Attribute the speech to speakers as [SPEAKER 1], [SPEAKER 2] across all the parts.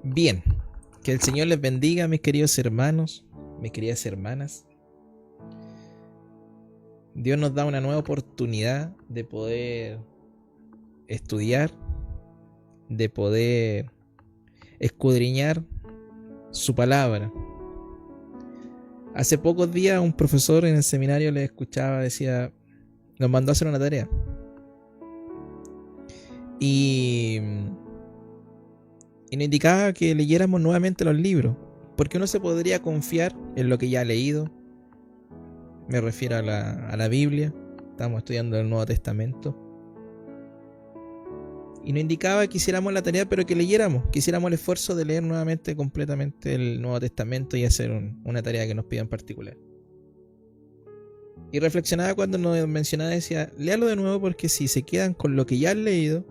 [SPEAKER 1] Bien, que el Señor les bendiga, mis queridos hermanos, mis queridas hermanas. Dios nos da una nueva oportunidad de poder estudiar, de poder escudriñar su palabra. Hace pocos días un profesor en el seminario le escuchaba, nos mandó a hacer una tarea. Y nos indicaba que leyéramos nuevamente los libros, porque uno se podría confiar en lo que ya ha leído. Me refiero a la Biblia. Estamos estudiando el Nuevo Testamento. Y nos indicaba que hiciéramos la tarea, pero que leyéramos, que hiciéramos el esfuerzo de leer nuevamente completamente el Nuevo Testamento y hacer una tarea que nos pida en particular. Y reflexionaba cuando nos mencionaba, decía, léalo de nuevo, porque si se quedan con lo que ya han leído,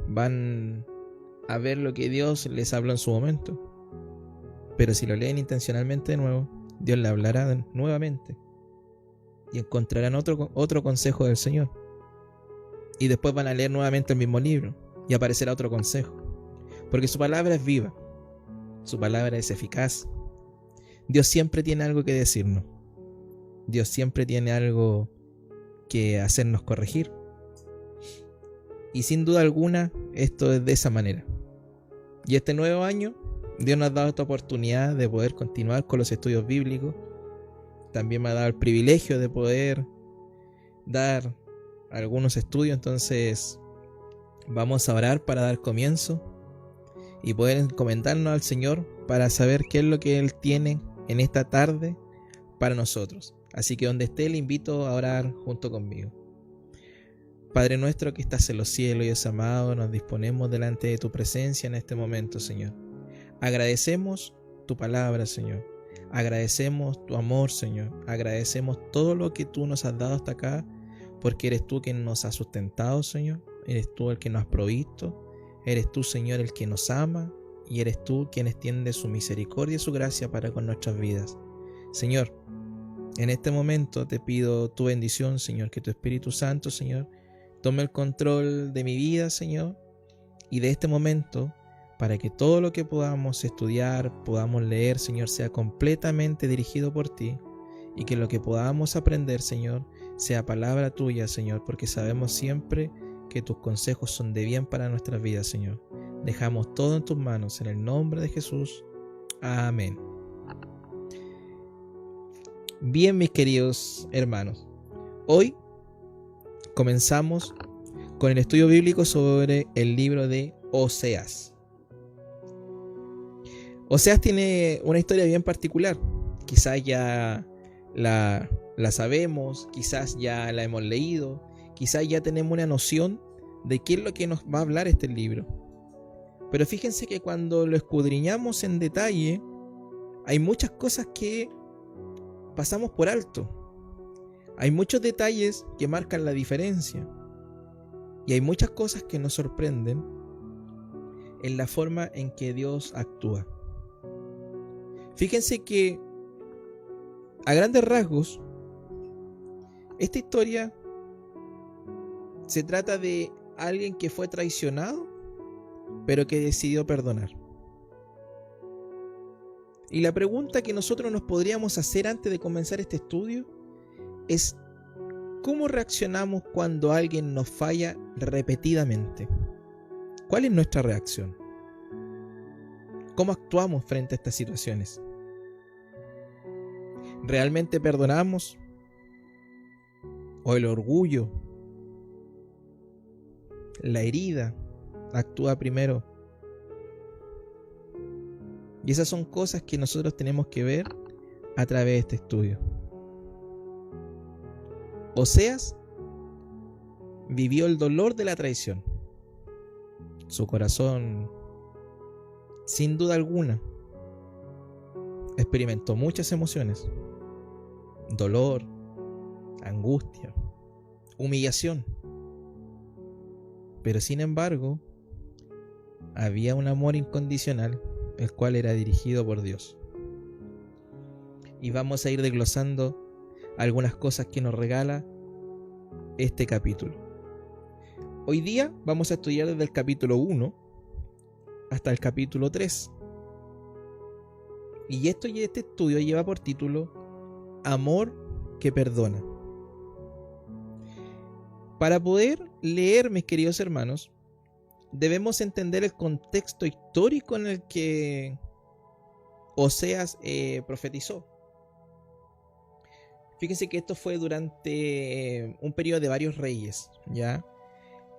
[SPEAKER 1] van a ver lo que Dios les habló en su momento. Pero si lo leen intencionalmente de nuevo, Dios le hablará nuevamente y encontrarán otro consejo del Señor. Y después van a leer nuevamente el mismo libro y aparecerá otro consejo, porque su palabra es viva, su palabra es eficaz. Dios siempre tiene algo que decirnos, Dios siempre tiene algo que hacernos corregir. Y sin duda alguna esto es de esa manera. Y este nuevo año Dios nos ha dado esta oportunidad de poder continuar con los estudios bíblicos. También me ha dado el privilegio de poder dar algunos estudios. Entonces vamos a orar para dar comienzo y poder encomendarnos al Señor para saber qué es lo que Él tiene en esta tarde para nosotros. Así que donde esté, le invito a orar junto conmigo. Padre nuestro que estás en los cielos, Dios amado, nos disponemos delante de tu presencia en este momento, Señor. Agradecemos tu palabra, Señor. Agradecemos tu amor, Señor. Agradecemos todo lo que tú nos has dado hasta acá, porque eres tú quien nos has sustentado, Señor. Eres tú el que nos has provisto. Eres tú, Señor, el que nos ama, y eres tú quien extiende su misericordia y su gracia para con nuestras vidas. Señor, en este momento te pido tu bendición, Señor, que tu Espíritu Santo, Señor, tome el control de mi vida, Señor, y de este momento, para que todo lo que podamos estudiar, podamos leer, Señor, sea completamente dirigido por ti, y que lo que podamos aprender, Señor, sea palabra tuya, Señor, porque sabemos siempre que tus consejos son de bien para nuestras vidas, Señor. Dejamos todo en tus manos, en el nombre de Jesús. Amén. Bien, mis queridos hermanos, hoy comenzamos con el estudio bíblico sobre el libro de Oseas. Oseas tiene una historia bien particular. Quizás ya la sabemos, quizás ya la hemos leído, quizás ya tenemos una noción de qué es lo que nos va a hablar este libro. Pero fíjense que cuando lo escudriñamos en detalle, hay muchas cosas que pasamos por alto. Hay muchos detalles que marcan la diferencia. Y hay muchas cosas que nos sorprenden en la forma en que Dios actúa. Fíjense que, a grandes rasgos, esta historia se trata de alguien que fue traicionado, pero que decidió perdonar. Y la pregunta que nosotros nos podríamos hacer antes de comenzar este estudio es: ¿cómo reaccionamos cuando alguien nos falla repetidamente? ¿Cuál es nuestra reacción? ¿Cómo actuamos frente a estas situaciones? ¿Realmente perdonamos? ¿O el orgullo, la herida, actúa primero? Y esas son cosas que nosotros tenemos que ver a través de este estudio. Oseas vivió el dolor de la traición. Su corazón, sin duda alguna, experimentó muchas emociones: dolor, angustia, humillación. Pero sin embargo, había un amor incondicional, el cual era dirigido por Dios. Y vamos a ir desglosando algunas cosas que nos regala este capítulo. Hoy día vamos a estudiar desde el capítulo 1 hasta el capítulo 3. Y este estudio lleva por título Amor que perdona. Para poder leer, mis queridos hermanos, debemos entender el contexto histórico en el que Oseas profetizó. Fíjense que esto fue durante un periodo de varios reyes, ¿ya?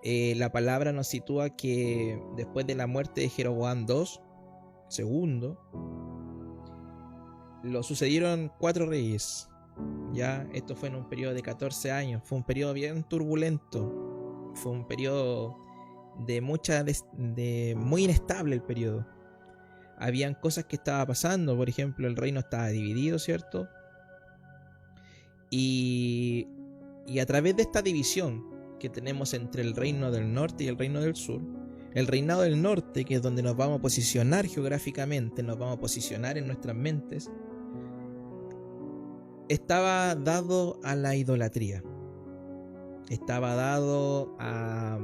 [SPEAKER 1] La palabra nos sitúa que después de la muerte de Jeroboam II, lo sucedieron 4 reyes. Ya, esto fue en un periodo de 14 años. Fue un periodo bien turbulento. Fue un periodo de muy inestable el periodo. Habían cosas que estaban pasando. Por ejemplo, el reino estaba dividido, ¿cierto? Y a través de esta división que tenemos entre el reino del norte y el reino del sur, el reinado del norte, que es donde nos vamos a posicionar geográficamente, nos vamos a posicionar en nuestras mentes, estaba dado a la idolatría, estaba dado a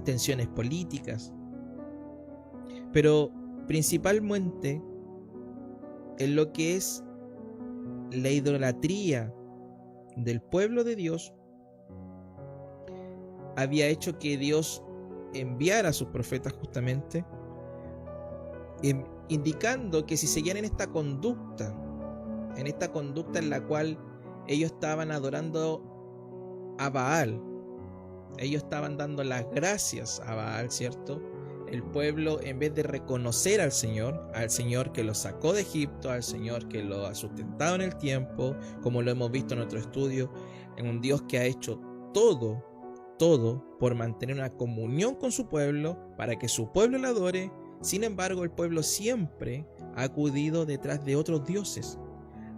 [SPEAKER 1] tensiones políticas, pero principalmente en lo que es la idolatría del pueblo de Dios, había hecho que Dios enviara a sus profetas justamente, indicando que si seguían en esta conducta en la cual ellos estaban adorando a Baal, ellos estaban dando las gracias a Baal, ¿cierto? El pueblo, en vez de reconocer al Señor que los sacó de Egipto, al Señor que lo ha sustentado en el tiempo, como lo hemos visto en otro estudio, en un Dios que ha hecho todo por mantener una comunión con su pueblo, para que su pueblo le adore. Sin embargo, el pueblo siempre ha acudido detrás de otros dioses,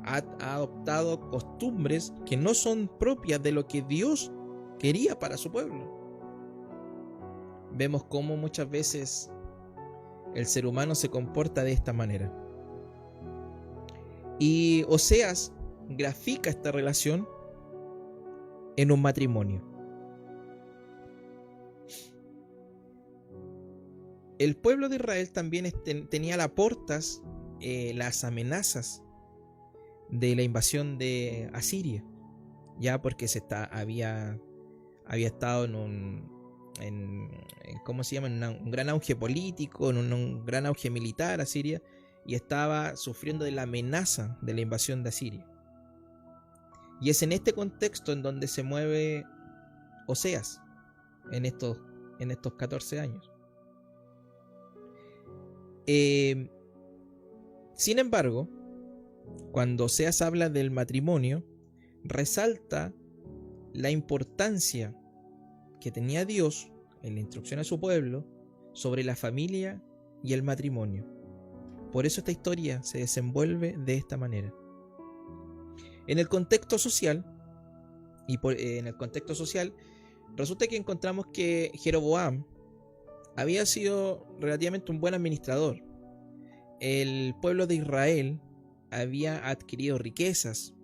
[SPEAKER 1] ha adoptado costumbres que no son propias de lo que Dios quería para su pueblo. Vemos cómo muchas veces el ser humano se comporta de esta manera. Y Oseas grafica esta relación en un matrimonio. El pueblo de Israel también tenía a las portas las amenazas de la invasión de Asiria, ya porque había estado en un gran auge político, en un gran auge militar Asiria, y estaba sufriendo de la amenaza de la invasión de Asiria. Y es en este contexto en donde se mueve Oseas en estos 14 años. Sin embargo, cuando Oseas habla del matrimonio, resalta la importancia que tenía Dios en la instrucción a su pueblo sobre la familia y el matrimonio. Por eso esta historia se desenvuelve de esta manera. En el contexto social, resulta que encontramos que Jeroboam había sido relativamente un buen administrador. El pueblo de Israel había adquirido riquezas.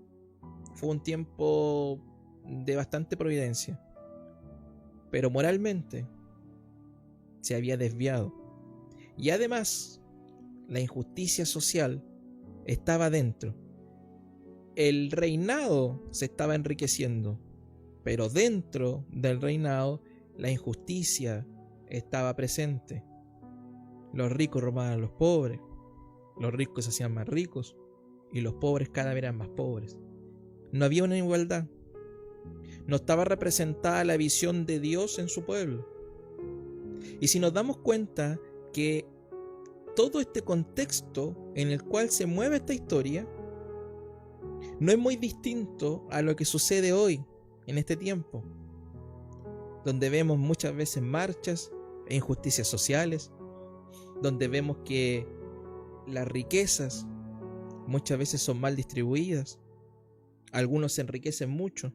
[SPEAKER 1] Fue un tiempo de bastante providencia. Pero moralmente se había desviado. Y además, la injusticia social estaba dentro. El reinado se estaba enriqueciendo, pero dentro del reinado la injusticia estaba presente. Los ricos robaban a los pobres, los ricos se hacían más ricos y los pobres cada vez eran más pobres. No había una igualdad. No estaba representada la visión de Dios en su pueblo. Y si nos damos cuenta que todo este contexto en el cual se mueve esta historia no es muy distinto a lo que sucede hoy, en este tiempo, donde vemos muchas veces marchas e injusticias sociales, donde vemos que las riquezas muchas veces son mal distribuidas, algunos se enriquecen mucho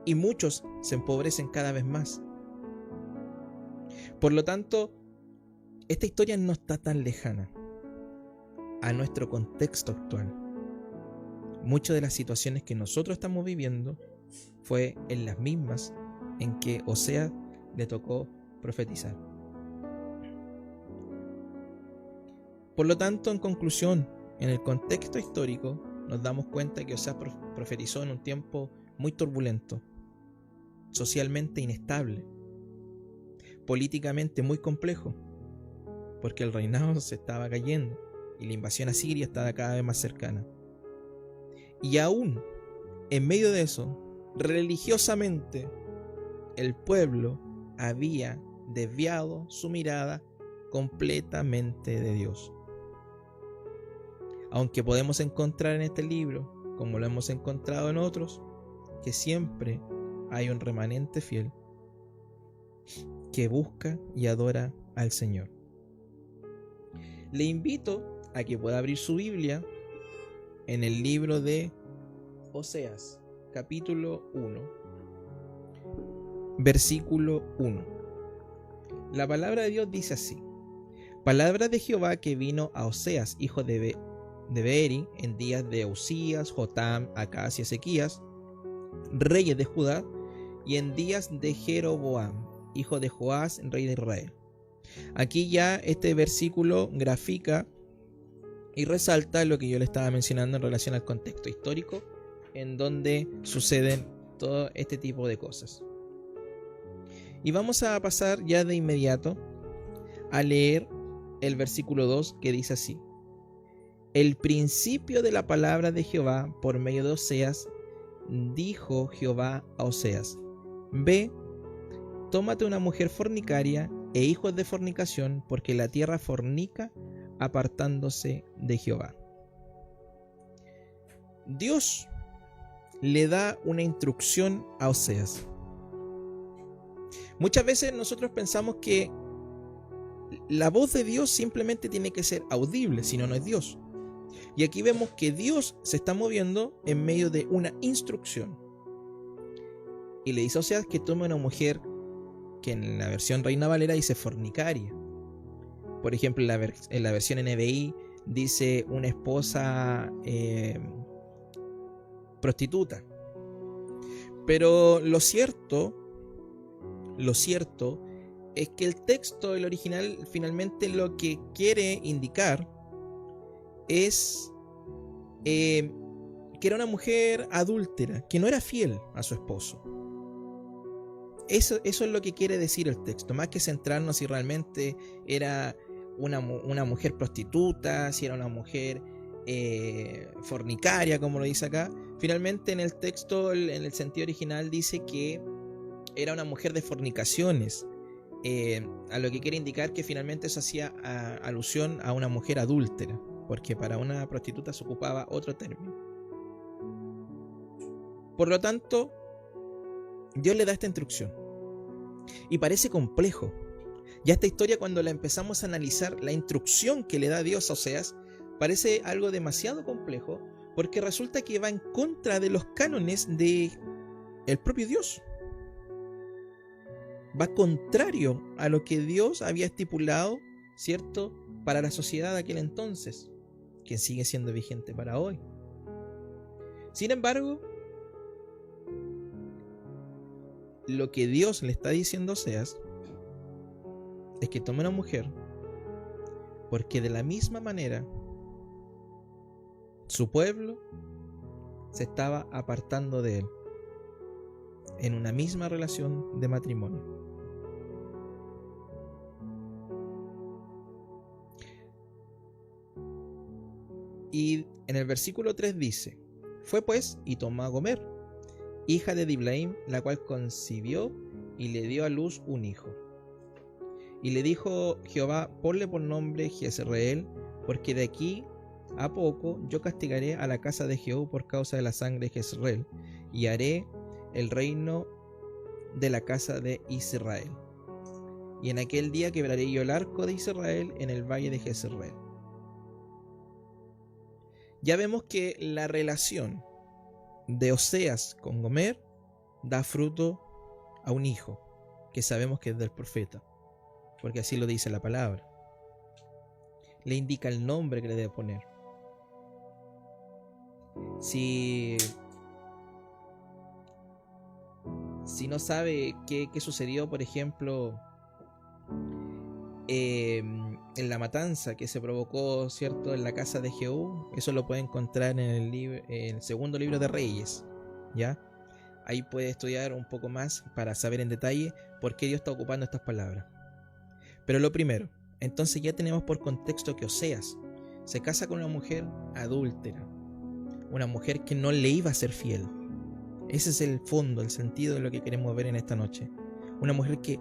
[SPEAKER 1] y muchos se empobrecen cada vez más. Por lo tanto, esta historia no está tan lejana a nuestro contexto actual. Muchas de las situaciones que nosotros estamos viviendo fue en las mismas en que Oseas le tocó profetizar. Por lo tanto, en conclusión, en el contexto histórico, nos damos cuenta que Oseas profetizó en un tiempo muy turbulento, socialmente inestable, políticamente muy complejo, porque el reinado se estaba cayendo y la invasión a Siria estaba cada vez más cercana. Y aún en medio de eso, religiosamente, el pueblo había desviado su mirada completamente de Dios. Aunque podemos encontrar en este libro, como lo hemos encontrado en otros, que siempre hay un remanente fiel que busca y adora al Señor. Le invito a que pueda abrir su Biblia en el libro de Oseas, capítulo 1, versículo 1. La palabra de Dios dice así: palabra de Jehová que vino a Oseas, hijo de Beeri, en días de Usías, Jotam, Acaz y Ezequías, reyes de Judá, y en días de Jeroboam, hijo de Joás, rey de Israel. Aquí ya este versículo grafica y resalta lo que yo le estaba mencionando en relación al contexto histórico en donde suceden todo este tipo de cosas. Y vamos a pasar ya de inmediato a leer el versículo 2, que dice así: el principio de la palabra de Jehová por medio de Oseas, dijo Jehová a Oseas: ve, tómate una mujer fornicaria e hijos de fornicación, porque la tierra fornica apartándose de Jehová. Dios le da una instrucción a Oseas. Muchas veces nosotros pensamos que la voz de Dios simplemente tiene que ser audible, si no, no es Dios. Y aquí vemos que Dios se está moviendo en medio de una instrucción. Y le dice a Oseas que tome una mujer que en la versión Reina Valera dice fornicaria. Por ejemplo, en la versión NBI dice una esposa prostituta. Pero lo cierto es que el texto, el original, finalmente lo que quiere indicar es que era una mujer adúltera, que no era fiel a su esposo. Eso es lo que quiere decir el texto, más que centrarnos si realmente era una mujer prostituta, si era una mujer fornicaria, como lo dice acá. Finalmente en el texto, en el sentido original, dice que era una mujer de fornicaciones, a lo que quiere indicar que finalmente eso hacía alusión a una mujer adúltera, porque para una prostituta se ocupaba otro término. Por lo tanto, Dios le da esta instrucción y parece complejo. Ya esta historia, cuando la empezamos a analizar, la instrucción que le da Dios a Oseas parece algo demasiado complejo, porque resulta que va en contra de los cánones de el propio Dios. Va contrario a lo que Dios había estipulado, ¿cierto?, para la sociedad de aquel entonces, que sigue siendo vigente para hoy. Sin embargo, lo que Dios le está diciendo a Oseas es que tome una mujer, porque de la misma manera su pueblo se estaba apartando de él en una misma relación de matrimonio. Y en el versículo 3 dice: fue pues y tomó a Gomer, hija de Diblaim, la cual concibió y le dio a luz un hijo. Y le dijo Jehová: ponle por nombre Jezreel, porque de aquí a poco yo castigaré a la casa de Jehú por causa de la sangre de Jezreel, y haré el reino de la casa de Israel. Y en aquel día quebraré yo el arco de Israel en el valle de Jezreel. Ya vemos que la relación de Oseas con Gomer da fruto a un hijo, que sabemos que es del profeta, porque así lo dice la palabra. Le indica el nombre que le debe poner. Si no sabe qué sucedió, por ejemplo, en la matanza que se provocó, ¿cierto?, en la casa de Jehú. Eso lo puede encontrar en el segundo libro de Reyes, ¿ya? Ahí puede estudiar un poco más para saber en detalle por qué Dios está ocupando estas palabras. Pero lo primero, entonces ya tenemos por contexto que Oseas se casa con una mujer adúltera, una mujer que no le iba a ser fiel. Ese es el fondo, el sentido de lo que queremos ver en esta noche. Una mujer que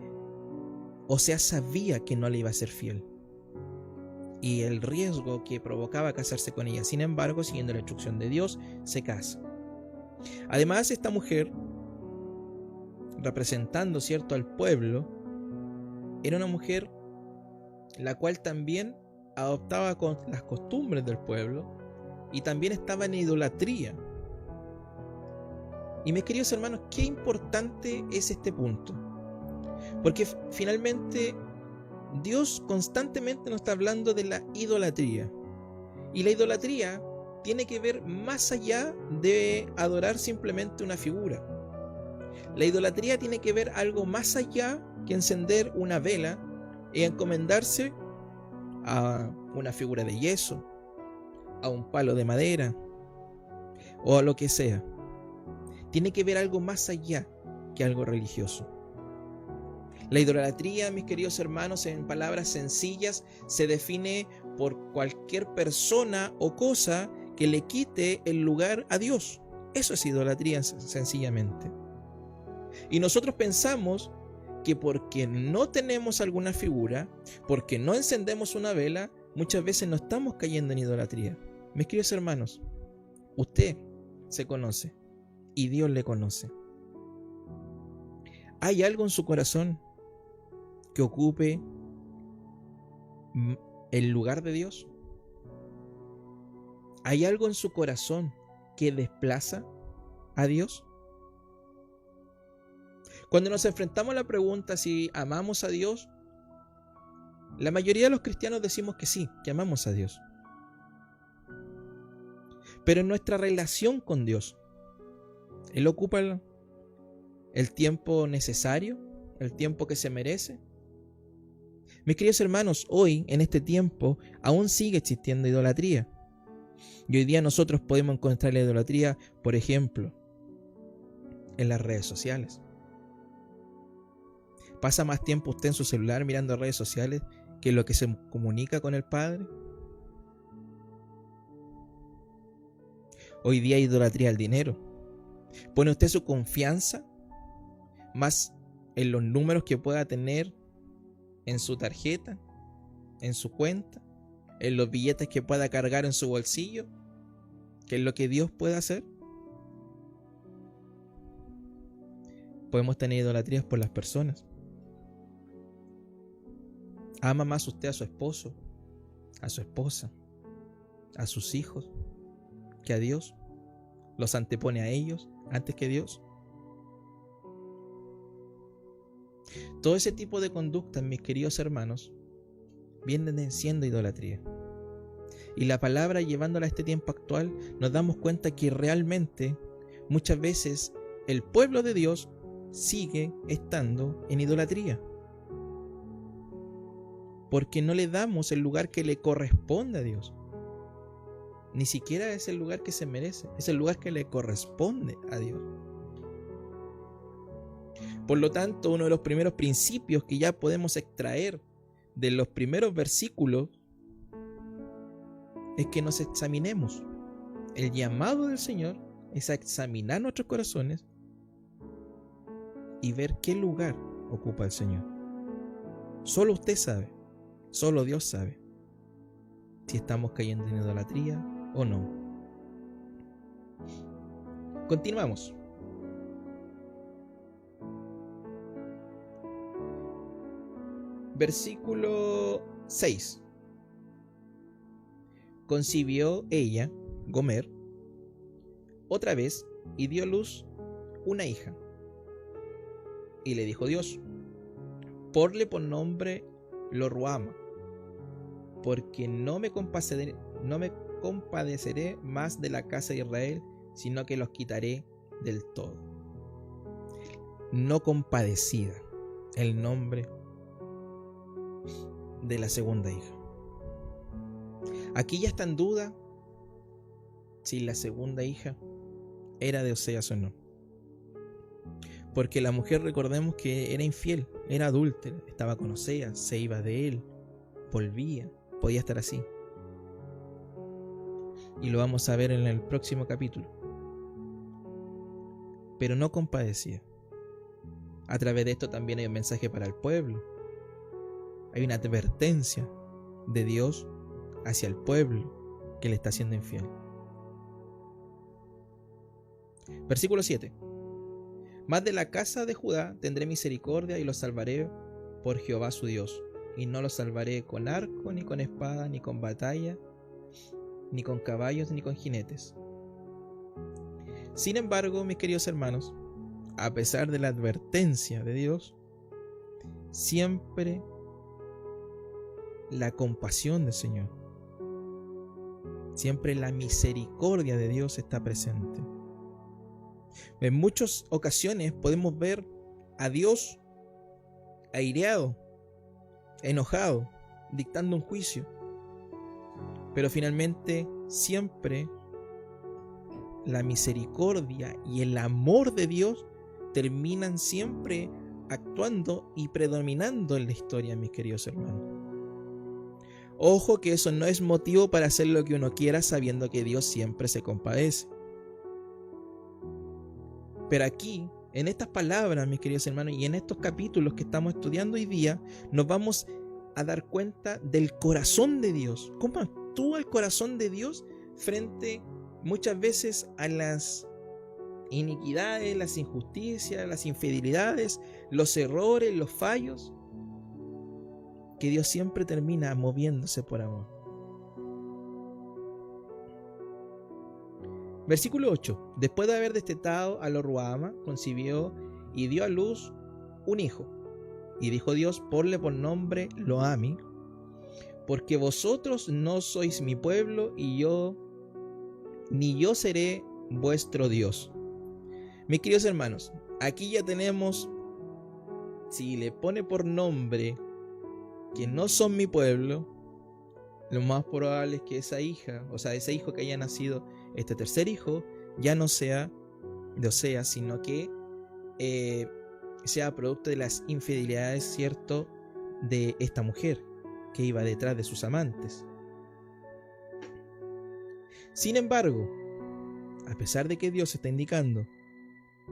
[SPEAKER 1] Oseas sabía que no le iba a ser fiel y el riesgo que provocaba casarse con ella. Sin embargo, siguiendo la instrucción de Dios, se casa. Además, esta mujer, representando, ¿cierto?, al pueblo, era una mujer la cual también adoptaba con las costumbres del pueblo y también estaba en idolatría. Y mis queridos hermanos, qué importante es este punto, porque finalmente Dios constantemente nos está hablando de la idolatría, y la idolatría tiene que ver más allá de adorar simplemente una figura. La idolatría tiene que ver algo más allá que encender una vela y encomendarse a una figura de yeso, a un palo de madera o a lo que sea. Tiene que ver algo más allá que algo religioso. La idolatría, mis queridos hermanos, en palabras sencillas, se define por cualquier persona o cosa que le quite el lugar a Dios. Eso es idolatría, sencillamente. Y nosotros pensamos que porque no tenemos alguna figura, porque no encendemos una vela, muchas veces no estamos cayendo en idolatría. Mis queridos hermanos, usted se conoce y Dios le conoce. ¿Hay algo en su corazón que ocupe el lugar de Dios? ¿Hay algo en su corazón que desplaza a Dios? Cuando nos enfrentamos a la pregunta si amamos a Dios, la mayoría de los cristianos decimos que sí, que amamos a Dios. Pero en nuestra relación con Dios, ¿Él ocupa el tiempo necesario? ¿El tiempo que se merece? Mis queridos hermanos, hoy, en este tiempo, aún sigue existiendo idolatría. Y hoy día nosotros podemos encontrar la idolatría, por ejemplo, en las redes sociales. ¿Pasa más tiempo usted en su celular mirando redes sociales que lo que se comunica con el Padre? Hoy día hay idolatría al dinero. ¿Pone usted su confianza más en los números que pueda tener en su tarjeta, en su cuenta, en los billetes que pueda cargar en su bolsillo, que en lo que Dios puede hacer? Podemos tener idolatrías por las personas. ¿Ama más usted a su esposo, a su esposa, a sus hijos que a Dios? ¿Los antepone a ellos antes que Dios? Todo ese tipo de conductas, mis queridos hermanos, vienen siendo idolatría. Y la palabra, llevándola a este tiempo actual, nos damos cuenta que realmente muchas veces el pueblo de Dios sigue estando en idolatría, porque no le damos el lugar que le corresponde a Dios. Ni siquiera es el lugar que se merece, es el lugar que le corresponde a Dios. Por lo tanto, uno de los primeros principios que ya podemos extraer de los primeros versículos es que nos examinemos. El llamado del Señor es a examinar nuestros corazones y ver qué lugar ocupa el Señor. Solo usted sabe, solo Dios sabe si estamos cayendo en idolatría o no. Continuamos. Versículo 6. Concibió ella, Gomer, otra vez y dio a luz una hija. Y le dijo Dios: ponle por nombre Lo-ruhama, porque no me compadeceré más de la casa de Israel, sino que los quitaré del todo. No compadecida, el nombre de la segunda hija. Aquí ya está en duda si la segunda hija era de Oseas o no. Porque la mujer, recordemos que era infiel, era adúltera, estaba con Oseas, se iba de él, volvía, podía estar así. Y lo vamos a ver en el próximo capítulo. Pero no compadecía. A través de esto también hay un mensaje para el pueblo. Hay una advertencia de Dios hacia el pueblo que le está siendo infiel. Versículo 7. Mas de la casa de Judá tendré misericordia y los salvaré por Jehová su Dios. Y no los salvaré con arco, ni con espada, ni con batalla, ni con caballos, ni con jinetes. Sin embargo, mis queridos hermanos, a pesar de la advertencia de Dios, siempre la compasión del Señor, siempre la misericordia de Dios está presente. En muchas ocasiones podemos ver a Dios aireado, enojado, dictando un juicio, pero finalmente siempre la misericordia y el amor de Dios terminan siempre actuando y predominando en la historia, mis queridos hermanos. Ojo que eso no es motivo para hacer lo que uno quiera, sabiendo que Dios siempre se compadece. Pero aquí, en estas palabras, mis queridos hermanos, y en estos capítulos que estamos estudiando hoy día, nos vamos a dar cuenta del corazón de Dios. ¿Cómo actúa el corazón de Dios frente muchas veces a las iniquidades, las injusticias, las infidelidades, los errores, los fallos? Que Dios siempre termina moviéndose por amor. Versículo 8. Después de haber destetado a Lo-ruhama, concibió y dio a luz un hijo. Y dijo Dios: ponle por nombre Lo-ammi, porque vosotros no sois mi pueblo, y yo, ni yo seré vuestro Dios. Mis queridos hermanos, aquí ya tenemos, si le pone por nombre que no son mi pueblo, lo más probable es que esa hija, o sea, ese hijo que haya nacido, este tercer hijo, ya no sea de Oseas, sino que sea producto de las infidelidades, ¿cierto?, de esta mujer que iba detrás de sus amantes. Sin embargo, a pesar de que Dios está indicando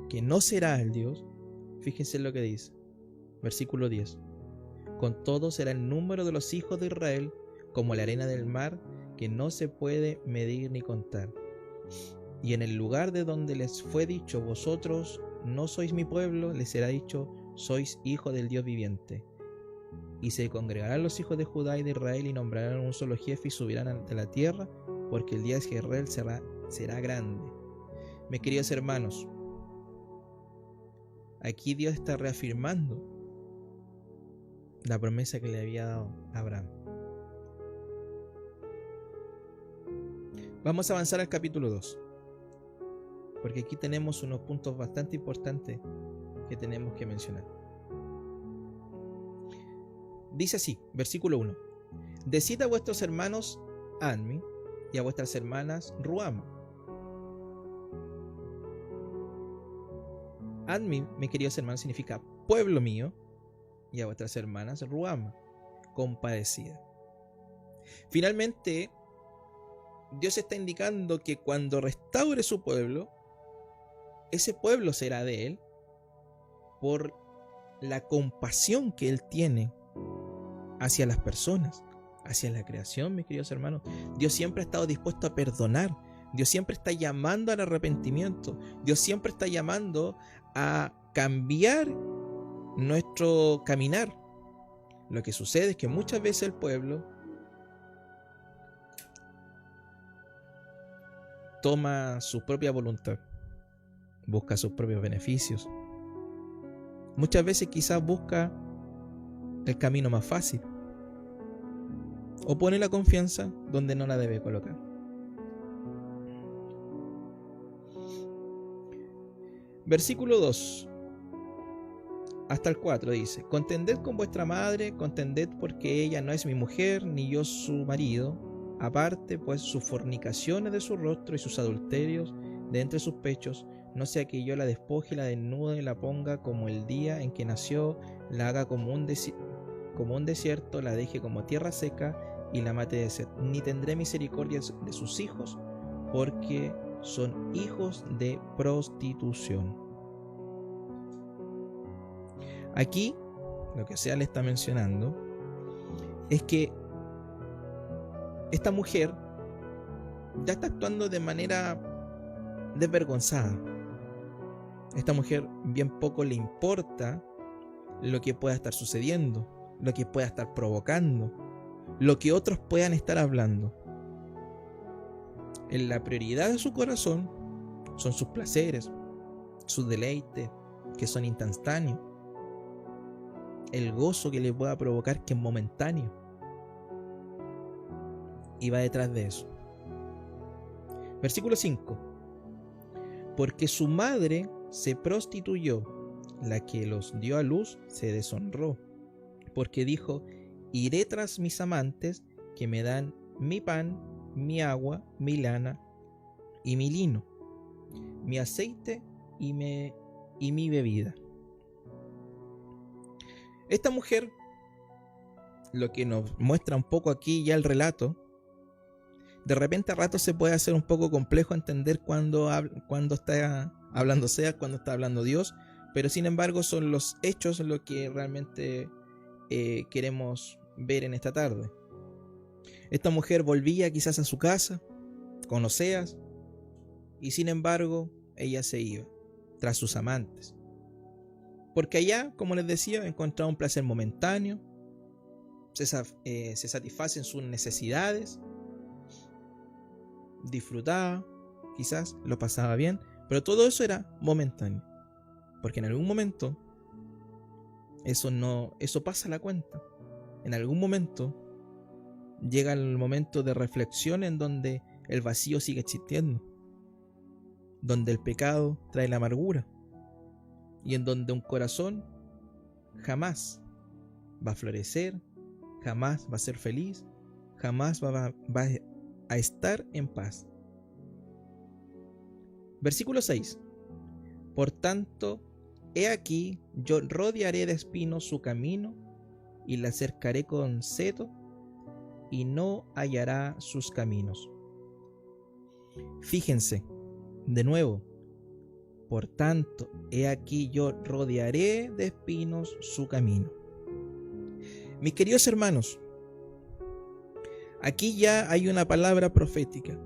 [SPEAKER 1] que no será el Dios, fíjense lo que dice, versículo 10. Con todo será el número de los hijos de Israel como la arena del mar, que no se puede medir ni contar. Y en el lugar de donde les fue dicho: vosotros no sois mi pueblo, les será dicho: sois hijos del Dios viviente. Y se congregarán los hijos de Judá y de Israel, y nombrarán un solo jefe, y subirán ante la tierra, porque el día de Israel será grande. Mis queridos hermanos, aquí Dios está reafirmando la promesa que le había dado a Abraham. Vamos a avanzar al capítulo 2, porque aquí tenemos unos puntos bastante importantes que tenemos que mencionar. Dice así, versículo 1. Decid a vuestros hermanos Ammi y a vuestras hermanas Ruhama. Ammi, mis queridos hermanos, significa pueblo mío, y a vuestras hermanas Ruhama, compadecida. Finalmente, Dios está indicando que cuando restaure su pueblo, ese pueblo será de él por la compasión que él tiene hacia las personas, hacia la creación, mis queridos hermanos. Dios siempre ha estado dispuesto a perdonar. Dios siempre está llamando al arrepentimiento. Dios siempre está llamando a cambiar nuestro caminar. Lo que sucede es que muchas veces el pueblo toma su propia voluntad, busca sus propios beneficios. Muchas veces quizás busca el camino más fácil, o pone la confianza donde no la debe colocar. Versículo 2 hasta el 4 dice: contended con vuestra madre, contended, porque ella no es mi mujer, ni yo su marido, aparte pues sus fornicaciones de su rostro y sus adulterios de entre sus pechos, no sea que yo la despoje, la desnude, la ponga como el día en que nació, la haga como un desierto, la deje como tierra seca y la mate de sed. Ni tendré misericordia de sus hijos, porque son hijos de prostitución. Aquí, lo que Osea le está mencionando es que esta mujer ya está actuando de manera desvergonzada. Esta mujer bien poco le importa lo que pueda estar sucediendo, lo que pueda estar provocando, lo que otros puedan estar hablando. En la prioridad de su corazón son sus placeres, sus deleites, que son instantáneos, el gozo que le pueda provocar, que es momentáneo, y va detrás de eso. Versículo 5. Porque su madre se prostituyó, la que los dio a luz se deshonró, porque dijo: iré tras mis amantes, que me dan mi pan, mi agua, mi lana y mi lino, mi aceite y mi bebida. Esta mujer, lo que nos muestra un poco aquí ya el relato, de repente a ratos se puede hacer un poco complejo entender cuando está hablando Oseas, cuando está hablando Dios, pero sin embargo son los hechos lo que realmente queremos ver en esta tarde. Esta mujer volvía quizás a su casa con Oseas, y sin embargo ella se iba tras sus amantes, porque allá, como les decía, encontraba un placer momentáneo, se satisfacen sus necesidades, disfrutaba, quizás lo pasaba bien, pero todo eso era momentáneo, porque en algún momento eso pasa la cuenta. En algún momento llega el momento de reflexión en donde el vacío sigue existiendo, donde el pecado trae la amargura, y en donde un corazón jamás va a florecer, jamás va a ser feliz, jamás va a estar en paz. Versículo 6. Por tanto, he aquí, yo rodearé de espinos su camino, y la cercaré con seto, y no hallará sus caminos. Fíjense, de nuevo, por tanto, he aquí, yo rodearé de espinos su camino. Mis queridos hermanos, aquí ya hay una palabra profética.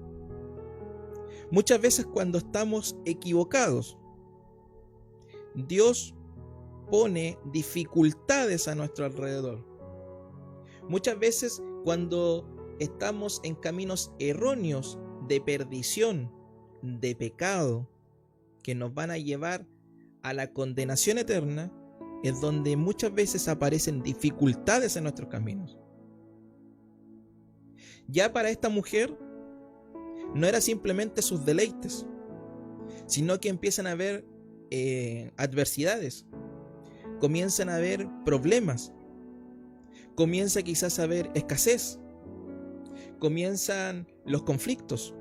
[SPEAKER 1] Muchas veces cuando estamos equivocados, Dios pone dificultades a nuestro alrededor. Muchas veces cuando estamos en caminos erróneos de perdición, de pecado, que nos van a llevar a la condenación eterna, es donde muchas veces aparecen dificultades en nuestros caminos. Ya para esta mujer no era simplemente sus deleites, sino que empiezan a haber adversidades, comienzan a haber problemas, comienza quizás a haber escasez, comienzan los conflictos.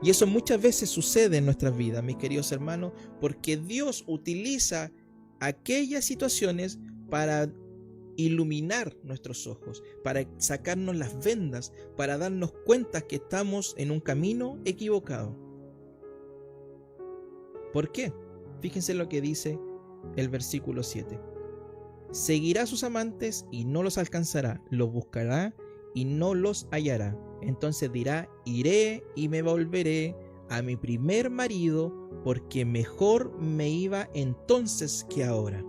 [SPEAKER 1] Y eso muchas veces sucede en nuestras vidas, mis queridos hermanos, porque Dios utiliza aquellas situaciones para iluminar nuestros ojos, para sacarnos las vendas, para darnos cuenta que estamos en un camino equivocado. ¿Por qué? Fíjense lo que dice el versículo 7. Seguirá a sus amantes y no los alcanzará, los buscará y no los hallará. Entonces dirá: iré y me volveré a mi primer marido, porque mejor me iba entonces que ahora.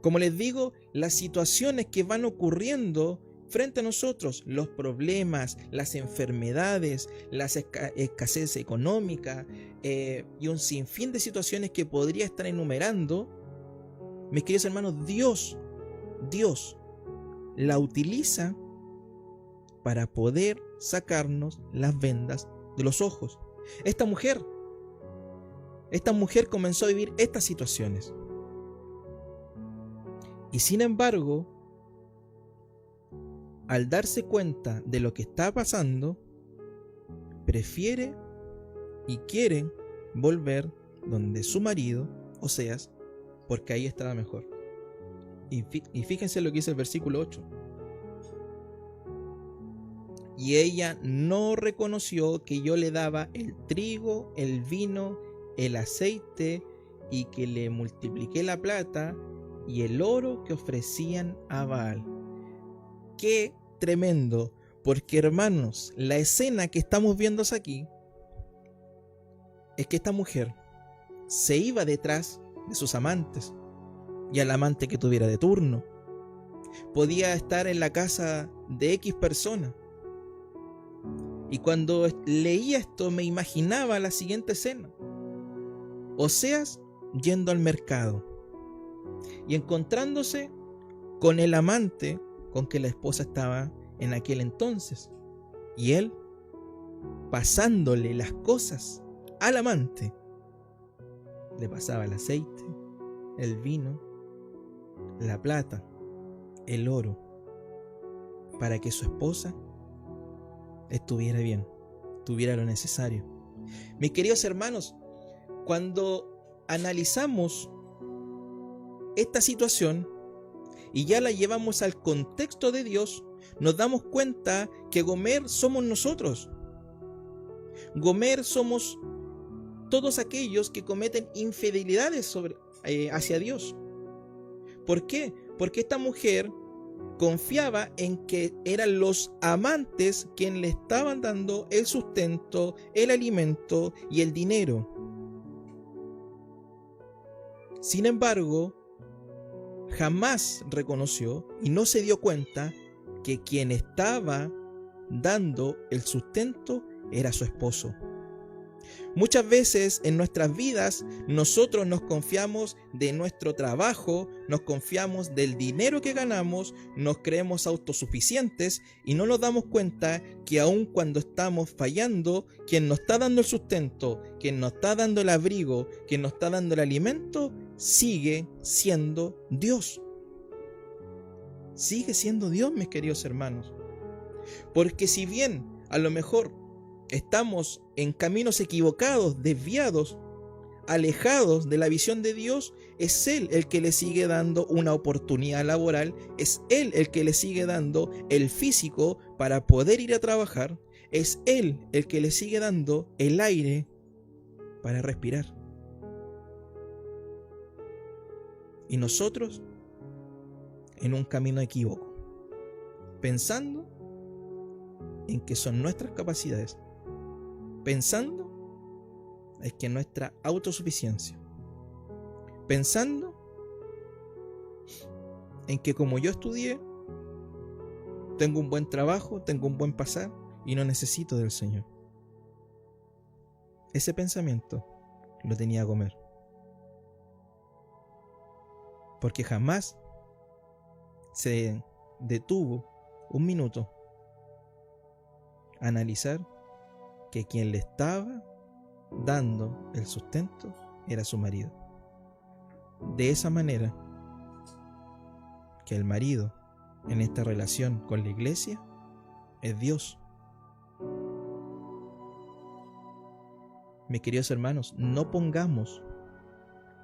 [SPEAKER 1] Como les digo, las situaciones que van ocurriendo frente a nosotros, los problemas, las enfermedades, la escasez económica y un sinfín de situaciones que podría estar enumerando, mis queridos hermanos, Dios la utiliza para poder sacarnos las vendas de los ojos. Esta mujer comenzó a vivir estas situaciones. Y sin embargo, al darse cuenta de lo que está pasando, prefiere y quiere volver donde su marido, Oseas, porque ahí estaba mejor. Y fíjense lo que dice el versículo 8. Y ella no reconoció que yo le daba el trigo, el vino, el aceite, y que le multipliqué la plata y el oro que ofrecían a Baal. ¡Qué tremendo! Porque, hermanos, la escena que estamos viendo aquí es que esta mujer se iba detrás de sus amantes y al amante que tuviera de turno. Podía estar en la casa de X persona. Y cuando leía esto me imaginaba la siguiente escena. Oseas yendo al mercado y encontrándose con el amante con que la esposa estaba en aquel entonces. Y él pasándole las cosas al amante. Le pasaba el aceite, el vino, la plata, el oro, para que su esposa estuviera bien, tuviera lo necesario. Mis queridos hermanos, cuando analizamos esta situación y ya la llevamos al contexto de Dios, nos damos cuenta que Gomer somos nosotros. Gomer somos todos aquellos que cometen infidelidades hacia Dios. ¿Por qué? Porque esta mujer confiaba en que eran los amantes quienes le estaban dando el sustento, el alimento y el dinero. Sin embargo, jamás reconoció y no se dio cuenta que quien estaba dando el sustento era su esposo. Muchas veces en nuestras vidas nosotros nos confiamos de nuestro trabajo, nos confiamos del dinero que ganamos, nos creemos autosuficientes y no nos damos cuenta que aun cuando estamos fallando, quien nos está dando el sustento, quien nos está dando el abrigo, quien nos está dando el alimento, sigue siendo Dios. Sigue siendo Dios, mis queridos hermanos. Porque si bien a lo mejor estamos en caminos equivocados, desviados, alejados de la visión de Dios, es Él el que le sigue dando una oportunidad laboral, es Él el que le sigue dando el físico para poder ir a trabajar, es Él el que le sigue dando el aire para respirar. Y nosotros en un camino equívoco, pensando en que son nuestras capacidades, pensando en que nuestra autosuficiencia, pensando en que como yo estudié, tengo un buen trabajo, tengo un buen pasar y no necesito del Señor. Ese pensamiento lo tenía Gomer, porque jamás se detuvo un minuto a analizar que quien le estaba dando el sustento era su marido. De esa manera que el marido en esta relación con la iglesia es Dios. Mis queridos hermanos, no pongamos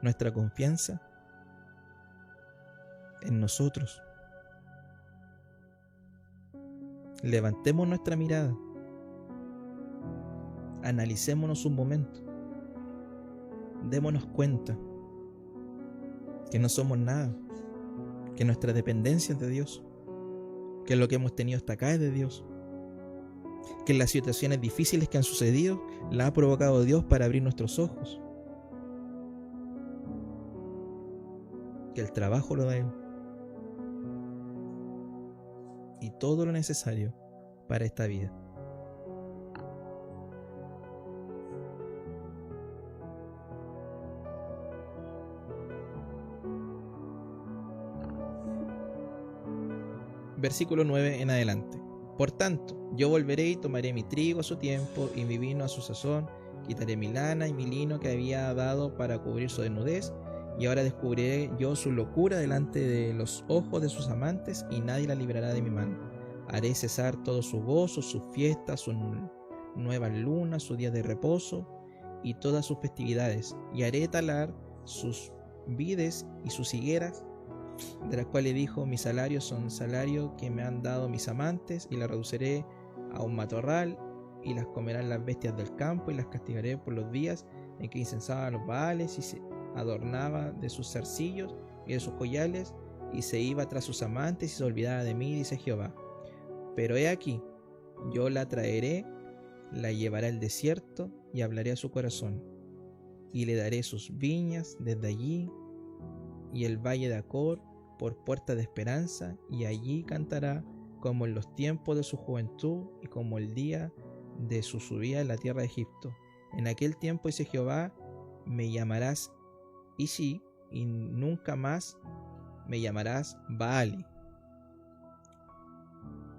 [SPEAKER 1] nuestra confianza en nosotros. Levantemos nuestra mirada, analicémonos un momento, démonos cuenta que no somos nada, que nuestra dependencia es de Dios, que lo que hemos tenido hasta acá es de Dios, que las situaciones difíciles que han sucedido las ha provocado Dios para abrir nuestros ojos, que el trabajo lo da Él y todo lo necesario para esta vida. Versículo 9 en adelante. Por tanto, yo volveré y tomaré mi trigo a su tiempo y mi vino a su sazón, quitaré mi lana y mi lino que había dado para cubrir su desnudez, y ahora descubriré yo su locura delante de los ojos de sus amantes, y nadie la librará de mi mano. Haré cesar todo su gozo, sus fiestas, sus nuevas lunas, sus días de reposo y todas sus festividades, y haré talar sus vides y sus higueras, de las cuales dijo: mi salario son salario que me han dado mis amantes, y las reduciré a un matorral, y las comerán las bestias del campo, y las castigaré por los días en que incensaban los baales y se adornaba de sus zarcillos y de sus collares, y se iba tras sus amantes y se olvidaba de mí, dice Jehová. Pero he aquí, yo la traeré, la llevaré al desierto y hablaré a su corazón, y le daré sus viñas desde allí y el valle de Acor por puerta de esperanza, y allí cantará como en los tiempos de su juventud y como el día de su subida en la tierra de Egipto. En aquel tiempo, dice Jehová, me llamarás Ishi, y nunca más me llamarás Baali.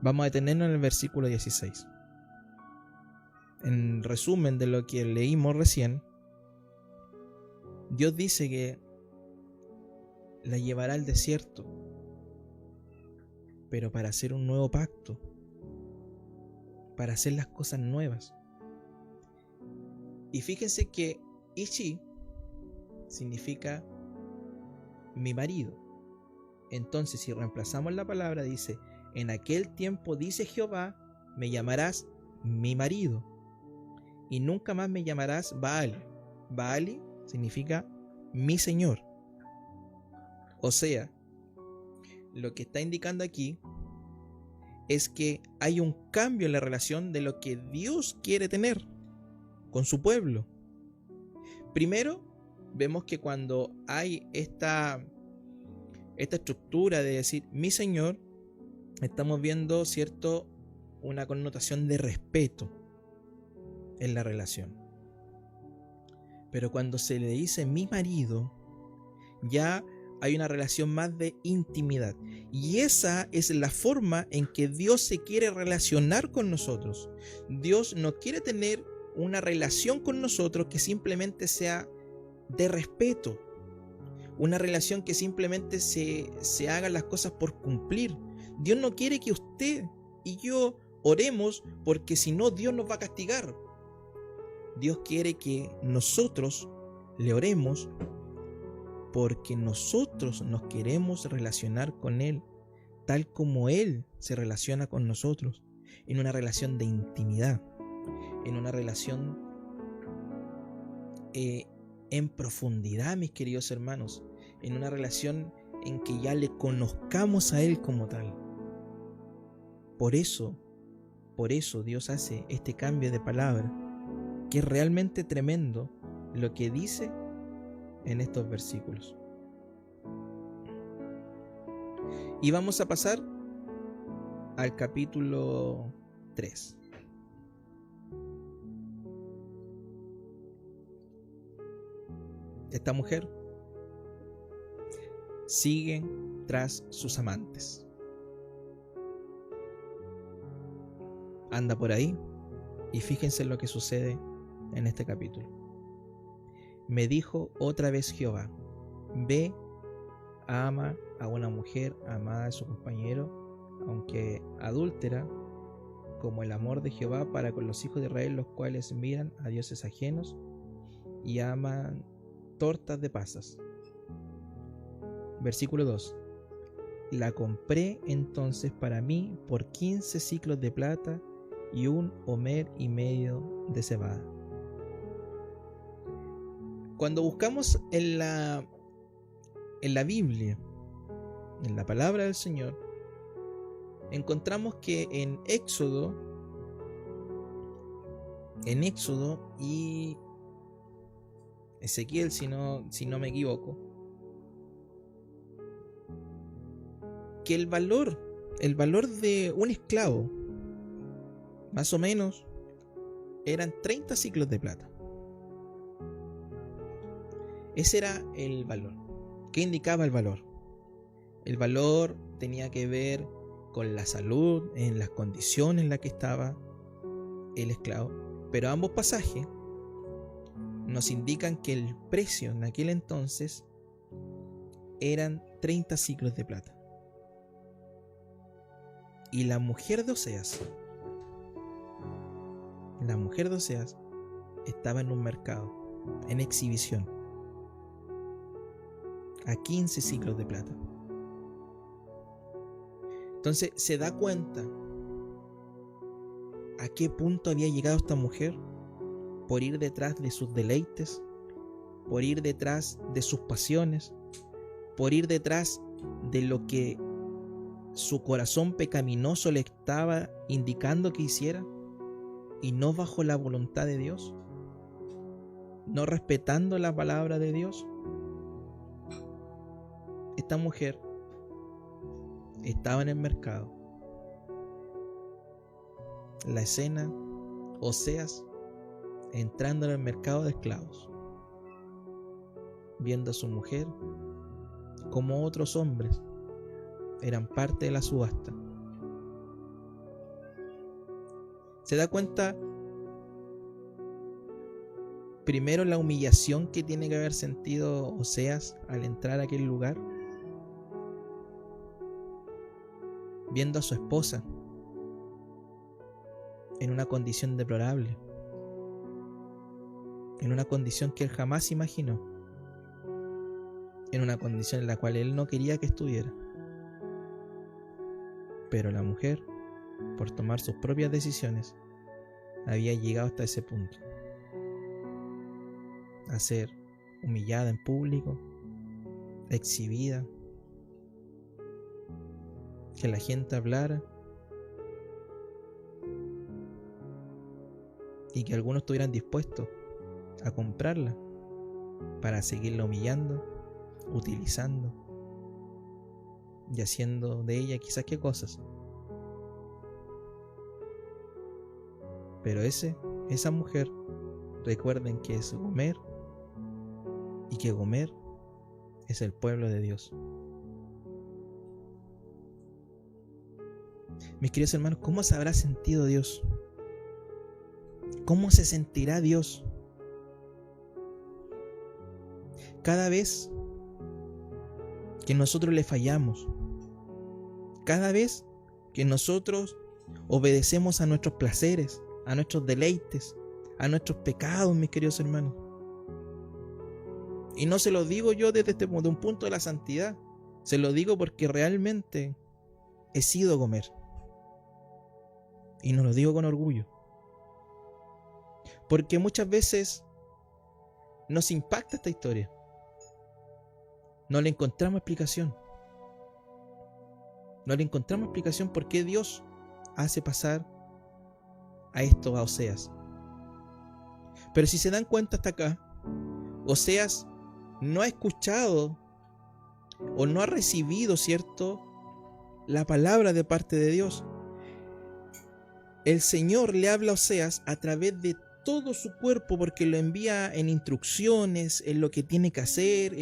[SPEAKER 1] Vamos a detenernos en el versículo 16. En resumen de lo que leímos recién, Dios dice que la llevará al desierto, pero para hacer un nuevo pacto, para hacer las cosas nuevas. Y fíjense que Ishi significa mi marido. Entonces, si reemplazamos la palabra, dice: en aquel tiempo, dice Jehová, me llamarás mi marido, y nunca más me llamarás Baali. Baali significa mi señor. O sea, lo que está indicando aquí es que hay un cambio en la relación de lo que Dios quiere tener con su pueblo. Primero, vemos que cuando hay esta estructura de decir mi señor, estamos viendo, ¿cierto?, una connotación de respeto en la relación. Pero cuando se le dice mi marido, ya hay una relación más de intimidad. Y esa es la forma en que Dios se quiere relacionar con nosotros. Dios no quiere tener una relación con nosotros que simplemente sea de respeto. Una relación que simplemente se hagan las cosas por cumplir. Dios no quiere que usted y yo oremos porque si no Dios nos va a castigar. Dios quiere que nosotros le oremos porque nosotros nos queremos relacionar con Él, tal como Él se relaciona con nosotros, en una relación de intimidad, en una relación en profundidad, mis queridos hermanos, en una relación en que ya le conozcamos a Él como tal. Por eso Dios hace este cambio de palabra, que es realmente tremendo lo que dice en estos versículos. Y vamos a pasar al capítulo 3. Esta mujer sigue tras sus amantes. Anda por ahí y fíjense lo que sucede en este capítulo. Me dijo otra vez Jehová: ve, ama a una mujer amada de su compañero, aunque adúltera, como el amor de Jehová para con los hijos de Israel, los cuales miran a dioses ajenos y aman tortas de pasas. Versículo 2. La compré entonces para mí por 15 siclos de plata y 1 homer y medio de cebada. Cuando buscamos en la Biblia, en la palabra del Señor, encontramos que en Éxodo y Ezequiel, si no me equivoco, que el valor de un esclavo, más o menos, eran 30 siclos de plata. Ese era el valor. ¿Qué indicaba el valor? El valor tenía que ver con la salud, en las condiciones en las que estaba el esclavo. Pero ambos pasajes nos indican que el precio en aquel entonces eran 30 siclos de plata. Y la mujer de Oseas estaba en un mercado, en exhibición, a 15 ciclos de plata. Entonces se da cuenta a qué punto había llegado esta mujer por ir detrás de sus deleites, por ir detrás de sus pasiones, por ir detrás de lo que su corazón pecaminoso le estaba indicando que hiciera, y no bajo la voluntad de Dios, no respetando la palabra de Dios. Esta mujer estaba en el mercado. La escena, Oseas entrando en el mercado de esclavos, viendo a su mujer como otros hombres eran parte de la subasta. Se da cuenta primero la humillación que tiene que haber sentido Oseas al entrar a aquel lugar, viendo a su esposa en una condición deplorable, en una condición que él jamás imaginó, en una condición en la cual él no quería que estuviera. Pero la mujer, por tomar sus propias decisiones, había llegado hasta ese punto, a ser humillada en público, exhibida, que la gente hablara y que algunos estuvieran dispuestos a comprarla para seguirla humillando, utilizando y haciendo de ella quizás qué cosas. Pero esa mujer, recuerden que es Gomer, y que Gomer es el pueblo de Dios. Mis queridos hermanos, ¿cómo se habrá sentido Dios? ¿Cómo se sentirá Dios cada vez que nosotros le fallamos? Cada vez que nosotros obedecemos a nuestros placeres, a nuestros deleites, a nuestros pecados, mis queridos hermanos. Y no se lo digo yo desde de un punto de la santidad, se lo digo porque realmente he sido Gomer. Y no lo digo con orgullo. Porque muchas veces nos impacta esta historia. No le encontramos explicación. No le encontramos explicación por qué Dios hace pasar a esto a Oseas. Pero si se dan cuenta hasta acá, Oseas no ha escuchado o no ha recibido, ¿cierto?, la palabra de parte de Dios. El Señor le habla a Oseas a través de todo su cuerpo, porque lo envía en instrucciones, en lo que tiene que hacer,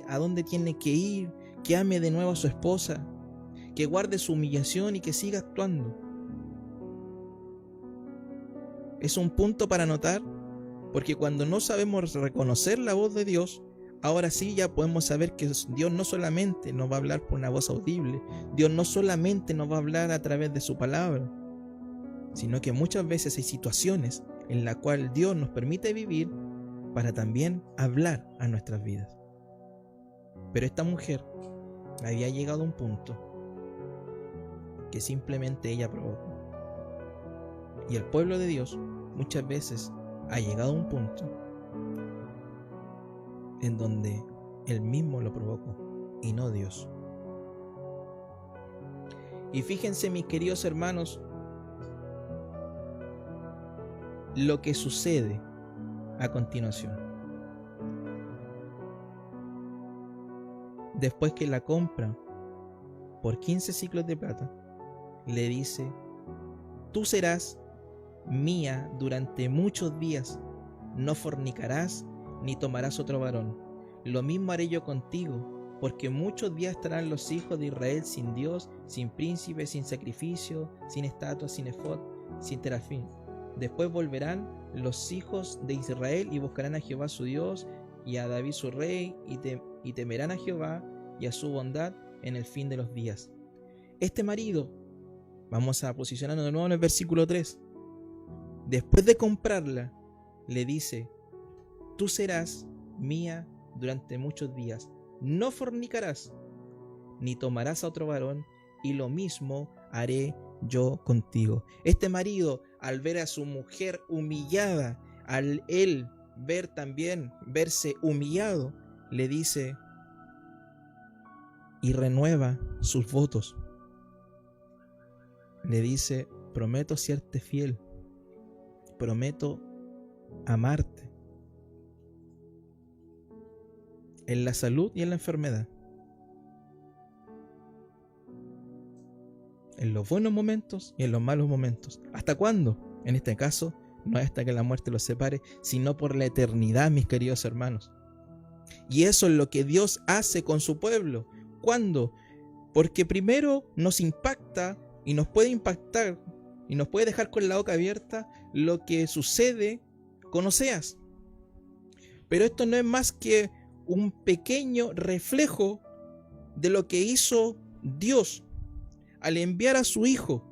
[SPEAKER 1] a dónde tiene que ir, que ame de nuevo a su esposa, que guarde su humillación y que siga actuando. Es un punto para notar, porque cuando no sabemos reconocer la voz de Dios, ahora sí ya podemos saber que Dios no solamente nos va a hablar por una voz audible, Dios no solamente nos va a hablar a través de su palabra, sino que muchas veces hay situaciones en las cuales Dios nos permite vivir para también hablar a nuestras vidas. Pero esta mujer había llegado a un punto que simplemente ella provocó. Y el pueblo de Dios muchas veces ha llegado a un punto en donde él mismo lo provocó y no Dios. Y fíjense, mis queridos hermanos, lo que sucede a continuación. Después que la compra por 15 ciclos de plata, le dice: tú serás mía durante muchos días, no fornicarás ni tomarás otro varón. Lo mismo haré yo contigo, porque muchos días estarán los hijos de Israel sin Dios, sin príncipe, sin sacrificio, sin estatua, sin efod, sin terafín. Después volverán los hijos de Israel y buscarán a Jehová su Dios y a David su rey, y temerán a Jehová y a su bondad en el fin de los días. Este marido Vamos a posicionarnos de nuevo en el versículo 3. Después de comprarla, le dice: tú serás mía durante muchos días. No fornicarás, ni tomarás a otro varón, y lo mismo haré yo contigo. Este marido, al ver a su mujer humillada, al él verse humillado, le dice y renueva sus votos. Le dice: prometo serte fiel, prometo amarte en la salud y en la enfermedad, en los buenos momentos y en los malos momentos. ¿Hasta cuándo? En este caso, no es hasta que la muerte los separe, sino por la eternidad, mis queridos hermanos. Y eso es lo que Dios hace con su pueblo. ¿Cuándo? Porque primero nos impacta y nos puede impactar y nos puede dejar con la boca abierta lo que sucede con Oseas. Pero esto no es más que un pequeño reflejo de lo que hizo Dios al enviar a su Hijo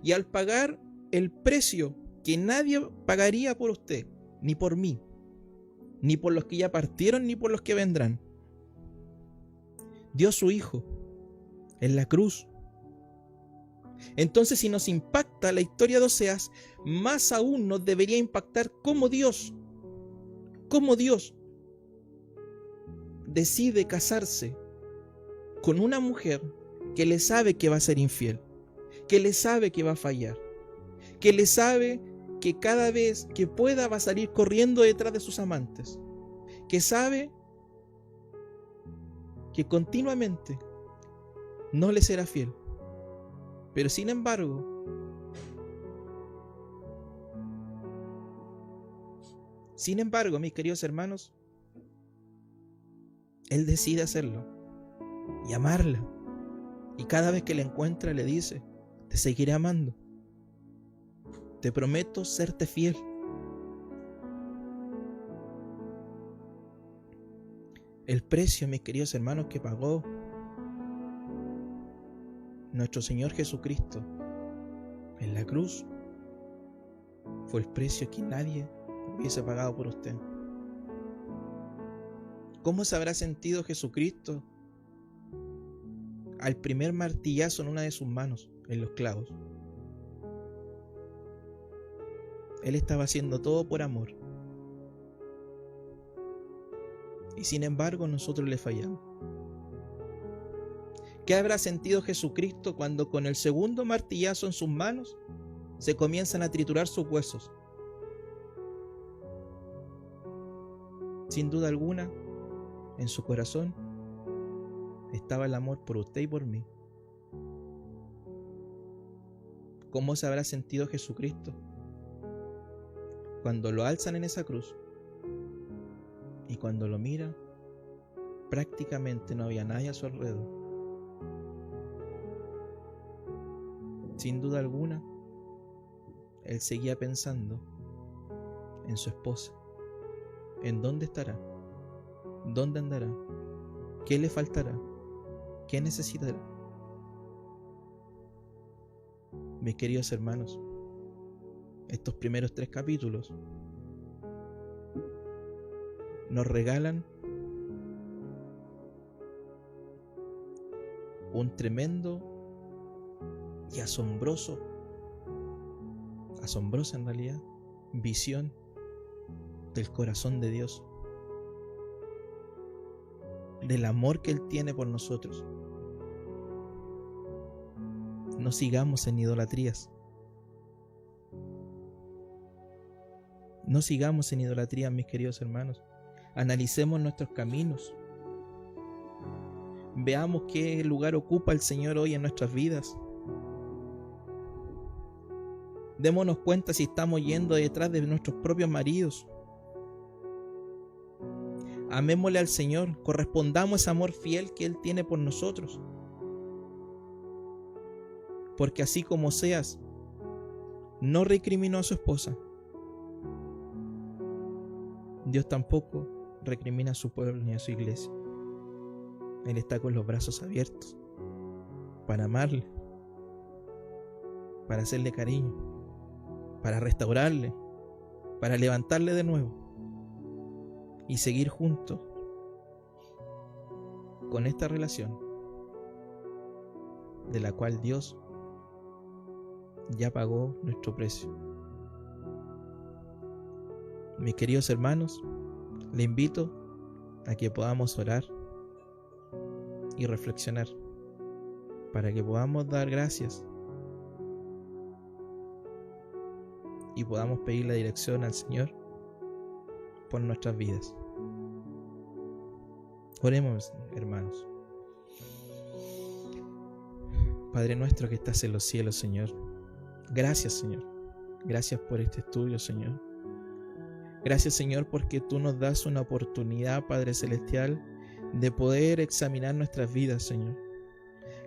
[SPEAKER 1] y al pagar el precio que nadie pagaría por usted, ni por mí, ni por los que ya partieron, ni por los que vendrán. Dio su Hijo en la cruz. Entonces, si nos impacta la historia de Oseas, más aún nos debería impactar cómo Dios decide casarse con una mujer que le sabe que va a ser infiel, que le sabe que va a fallar, que le sabe que cada vez que pueda va a salir corriendo detrás de sus amantes, que sabe que continuamente no le será fiel. Pero sin embargo, mis queridos hermanos, él decide hacerlo y amarla. Y cada vez que la encuentra le dice: te seguiré amando. Te prometo serte fiel. El precio, mis queridos hermanos, que pagó nuestro Señor Jesucristo en la cruz fue el precio que nadie hubiese pagado por usted. ¿Cómo se habrá sentido Jesucristo al primer martillazo en una de sus manos, en los clavos? Él estaba haciendo todo por amor. Y sin embargo nosotros le fallamos. ¿Qué habrá sentido Jesucristo cuando con el segundo martillazo en sus manos se comienzan a triturar sus huesos? Sin duda alguna, en su corazón estaba el amor por usted y por mí. ¿Cómo se habrá sentido Jesucristo cuando lo alzan en esa cruz y cuando lo mira, prácticamente no había nadie a su alrededor? Sin duda alguna, él seguía pensando en su esposa, en dónde estará, dónde andará, qué le faltará, qué necesitará. Mis queridos hermanos, estos primeros 3 capítulos nos regalan un tremendo y asombrosa en realidad, visión del corazón de Dios, del amor que Él tiene por nosotros. No sigamos en idolatrías. No sigamos en idolatrías, mis queridos hermanos. Analicemos nuestros caminos. Veamos qué lugar ocupa el Señor hoy en nuestras vidas. Démonos cuenta si estamos yendo detrás de nuestros propios maridos. Amémosle al Señor, correspondamos ese amor fiel que Él tiene por nosotros. Porque así como Oseas no recriminó a su esposa, Dios tampoco recrimina a su pueblo ni a su iglesia. Él está con los brazos abiertos para amarle, para hacerle cariño, para restaurarle, para levantarle de nuevo y seguir juntos con esta relación de la cual Dios ya pagó nuestro precio. Mis queridos hermanos, le invito a que podamos orar y reflexionar para que podamos dar gracias y podamos pedir la dirección al Señor por nuestras vidas. Oremos, hermanos. Padre nuestro que estás en los cielos, Señor, gracias, Señor. Gracias por este estudio, Señor. Gracias, Señor, porque tú nos das una oportunidad, Padre Celestial, de poder examinar nuestras vidas, Señor.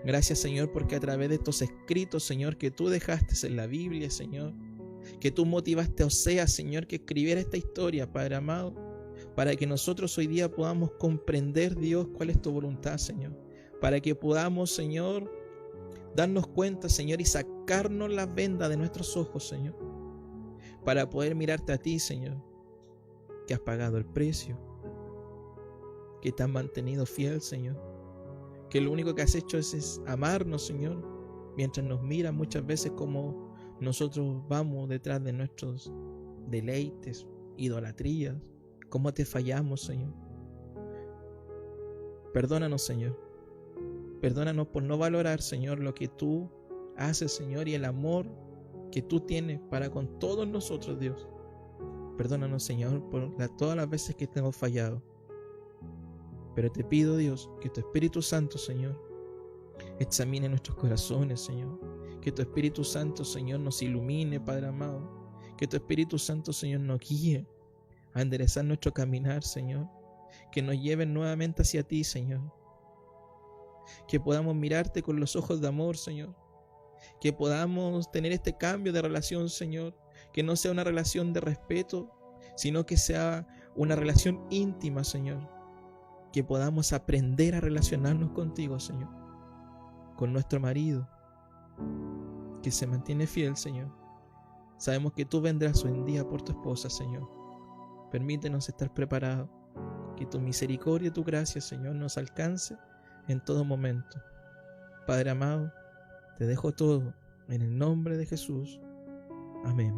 [SPEAKER 1] Gracias, Señor, porque a través de estos escritos, Señor, que tú dejaste en la Biblia, Señor, que tú motivaste a Oseas, Señor, que escribiera esta historia, Padre amado, para que nosotros hoy día podamos comprender, Dios, cuál es tu voluntad, Señor. Para que podamos, Señor, darnos cuenta, Señor, y sacarnos las vendas de nuestros ojos, Señor. Para poder mirarte a ti, Señor, que has pagado el precio, que te has mantenido fiel, Señor, que lo único que has hecho es amarnos, Señor, mientras nos miras muchas veces como nosotros vamos detrás de nuestros deleites, idolatrías, cómo te fallamos, Señor. Perdónanos, Señor. Perdónanos por no valorar, Señor, lo que tú haces, Señor, y el amor que tú tienes para con todos nosotros, Dios. Perdónanos, Señor, por todas las veces que te hemos fallado. Pero te pido, Dios, que tu Espíritu Santo, Señor, examine nuestros corazones, Señor. Que tu Espíritu Santo, Señor, nos ilumine, Padre amado. Que tu Espíritu Santo, Señor, nos guíe a enderezar nuestro caminar, Señor. Que nos lleve nuevamente hacia ti, Señor. Que podamos mirarte con los ojos de amor, Señor. Que podamos tener este cambio de relación, Señor. Que no sea una relación de respeto, sino que sea una relación íntima, Señor. Que podamos aprender a relacionarnos contigo, Señor. Con nuestro marido, que se mantiene fiel, Señor. Sabemos que tú vendrás un día por tu esposa, Señor. Permítenos estar preparados. Que tu misericordia y tu gracia, Señor, nos alcance en todo momento. Padre amado, te dejo todo en el nombre de Jesús. Amén.